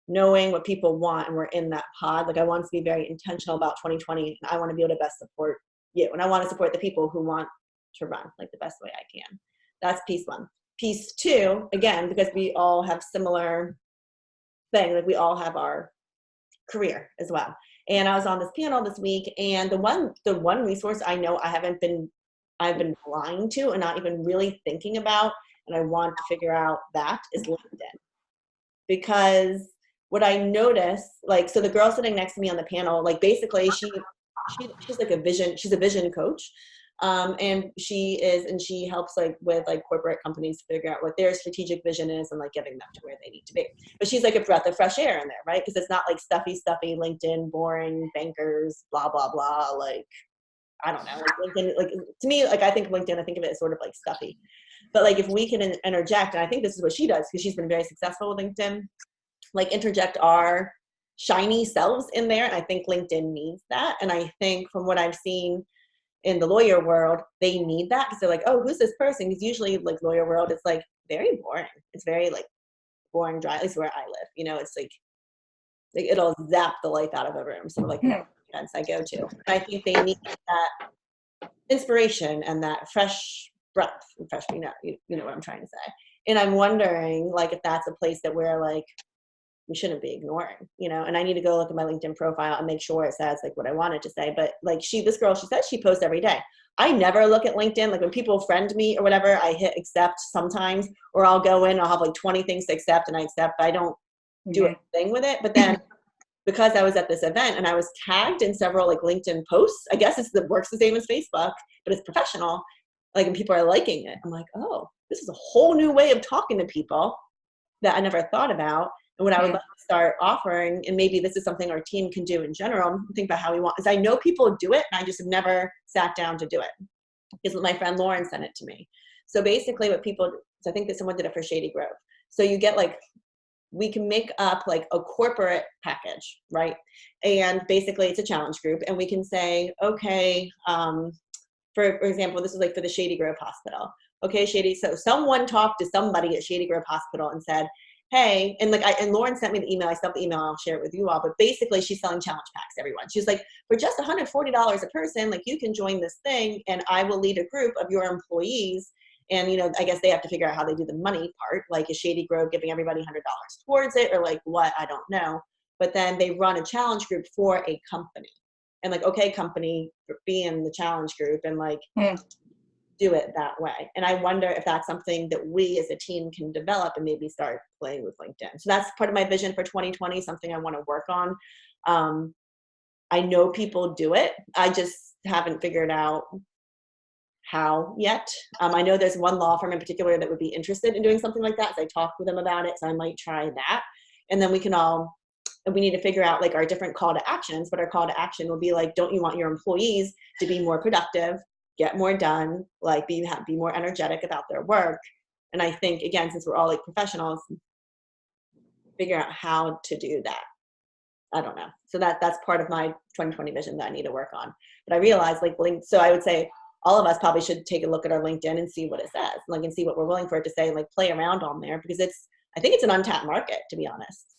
[SPEAKER 1] knowing what people want, and we're in that pod. Like, I want to be very intentional about 2020, and I want to be able to best support you, and I want to support the people who want to run like the best way I can. That's piece one. Piece two, again, because we all have similar things. Like, we all have our career as well. And I was on this panel this week, and the one resource I know I've been blind to and not even really thinking about, and I want to figure out that, is LinkedIn. Because what I noticed, like, so the girl sitting next to me on the panel, like, basically she's like she's a vision coach. And she helps like with like corporate companies figure out what their strategic vision is and like getting them to where they need to be. But she's like a breath of fresh air in there, right? Because it's not like stuffy LinkedIn, boring bankers, blah, blah, blah. Like, I don't know. Like LinkedIn, like, to me, like, I think LinkedIn, I think of it as sort of like stuffy. But like, if we can interject, and I think this is what she does because she's been very successful with LinkedIn, like, interject our shiny selves in there. And I think LinkedIn needs that. And I think from what I've seen in the lawyer world, they need that because they're like, oh, who's this person? Because usually, like, lawyer world, it's like very boring. It's very like boring, dry. At least where I live, you know, it's like it'll zap the life out of a room. So like events I go to, and I think they need that inspiration and that fresh breath, fresh, you know what I'm trying to say. And I'm wondering, like, if that's a place that we're like, we shouldn't be ignoring, you know. And I need to go look at my LinkedIn profile and make sure it says like what I wanted to say. But like, this girl, she says she posts every day. I never look at LinkedIn. Like, when people friend me or whatever, I hit accept sometimes, or I'll go in, I'll have like 20 things to accept and I accept, but I don't do a thing with it. But then because I was at this event and I was tagged in several like LinkedIn posts, I guess works the same as Facebook, but it's professional. Like, and people are liking it. I'm like, oh, this is a whole new way of talking to people that I never thought about. And what I would like to start offering, and maybe this is something our team can do in general, think about how we want, is I know people do it, and I just have never sat down to do it. Because my friend Lauren sent it to me. So basically what people, so I think that someone did it for Shady Grove. So you get like, we can make up like a corporate package, right? And basically it's a challenge group, and we can say, okay, for example, this is like for the Shady Grove Hospital. Okay, so someone talked to somebody at Shady Grove Hospital and said, hey, and like, and Lauren sent me the email. I still have the email. I'll share it with you all. But basically, she's selling challenge packs. Everyone, she's like, for just $140 a person, like, you can join this thing, and I will lead a group of your employees. And, you know, I guess they have to figure out how they do the money part. Like, is Shady Grove giving everybody $100 towards it, or like what? I don't know. But then they run a challenge group for a company, and like, okay, company, be in the challenge group and like. Do it that way. And I wonder if that's something that we as a team can develop and maybe start playing with LinkedIn. So that's part of my vision for 2020, something I want to work on. I know people do it. I just haven't figured out how yet. I know there's one law firm in particular that would be interested in doing something like that. So I talked with them about it. So I might try that. And then we need to figure out like our different call to actions, but our call to action will be like, don't you want your employees to be more productive, get more done, like be more energetic about their work? And I think, again, since we're all like professionals, figure out how to do that. I don't know. So that's part of my 2020 vision that I need to work on. But I realized like so I would say all of us probably should take a look at our LinkedIn and see what it says, like, and see what we're willing for it to say, like play around on there, because I think it's an untapped market, to be honest.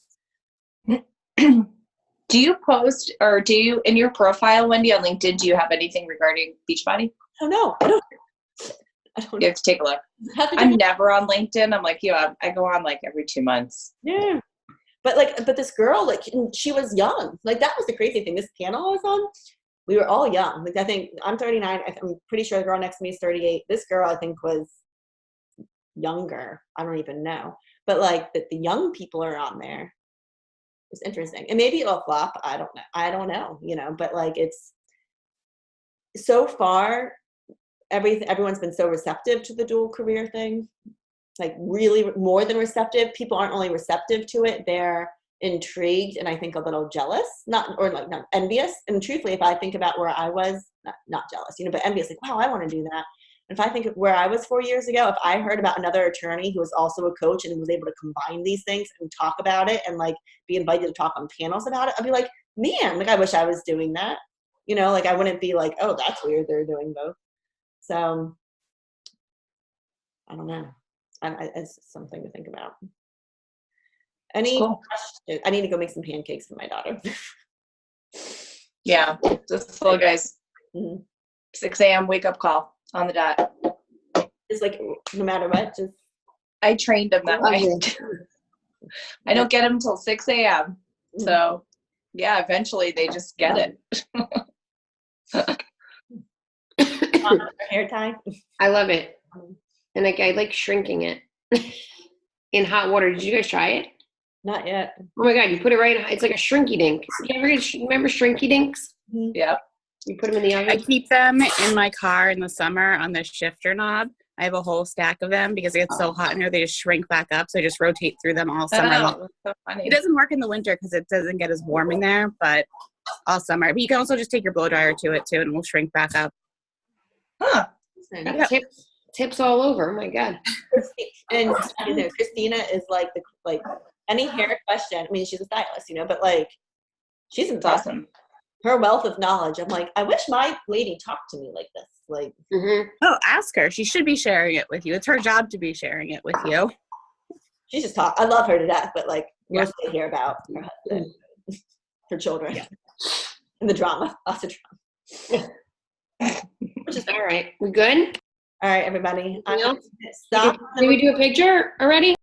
[SPEAKER 2] Do you post, or do you, in your profile, Wendy, on LinkedIn, do you have anything regarding Beachbody?
[SPEAKER 1] Oh, no, I don't
[SPEAKER 2] You have to take a look. I'm never on LinkedIn. I'm like, I go on like every 2 months.
[SPEAKER 1] Yeah. But this girl, like, she was young. Like, that was the crazy thing. This panel I was on, we were all young. Like, I think I'm 39. I'm pretty sure the girl next to me is 38. This girl, I think, was younger. I don't even know. But like, the young people are on there. It's interesting. And maybe it'll flop. I don't know, you know, but like, it's so far, everyone's been so receptive to the dual career thing, like really more than receptive. People aren't only receptive to it, they're intrigued and I think a little jealous, not envious. And truthfully, if I think about where I was, not jealous, but envious, like, wow, I want to do that. And if I think of where I was 4 years ago, if I heard about another attorney who was also a coach and was able to combine these things and talk about it and like be invited to talk on panels about it, I'd be like, man, like I wish I was doing that. Like I wouldn't be like, oh, that's weird, they're doing both. So I don't know. It's something to think about. Any questions? I need to go make some pancakes for my daughter.
[SPEAKER 2] Yeah, just slow, guys.
[SPEAKER 1] Mhm.
[SPEAKER 2] 6 a.m. wake up call on the dot.
[SPEAKER 1] Just like no matter what, just
[SPEAKER 2] I trained them that way. I don't get them until 6 a.m. So yeah, eventually they just get it.
[SPEAKER 1] hair tie.
[SPEAKER 3] I love it. And I like shrinking it in hot water. Did you guys try it?
[SPEAKER 1] Not yet.
[SPEAKER 3] Oh my God, you put it right, it's like a shrinky dink. You ever remember shrinky dinks?
[SPEAKER 2] Yeah.
[SPEAKER 3] You put them in the oven?
[SPEAKER 7] I keep them in my car in the summer on the shifter knob. I have a whole stack of them because it gets so hot in here, they just shrink back up. So I just rotate through them all summer long.
[SPEAKER 2] Oh, so funny.
[SPEAKER 7] It doesn't work in the winter because it doesn't get as warm in there, but all summer. But you can also just take your blow dryer to it too and it will shrink back up.
[SPEAKER 2] Huh.
[SPEAKER 3] Got tips all over. Oh my God.
[SPEAKER 1] And Christina is like any hair question. I mean, she's a stylist, but like she's impressive.
[SPEAKER 2] Awesome.
[SPEAKER 1] Her wealth of knowledge. I'm like, I wish my lady talked to me like this. Like,
[SPEAKER 7] Oh, ask her. She should be sharing it with you. It's her job to be sharing it with you.
[SPEAKER 1] She just talk. I love her to death, but like mostly hear about her husband, her children, and the drama. Lots of drama.
[SPEAKER 3] Which is all right. We good?
[SPEAKER 1] All right, everybody.
[SPEAKER 3] Anything else?
[SPEAKER 1] Stop.
[SPEAKER 3] Did we do a picture already?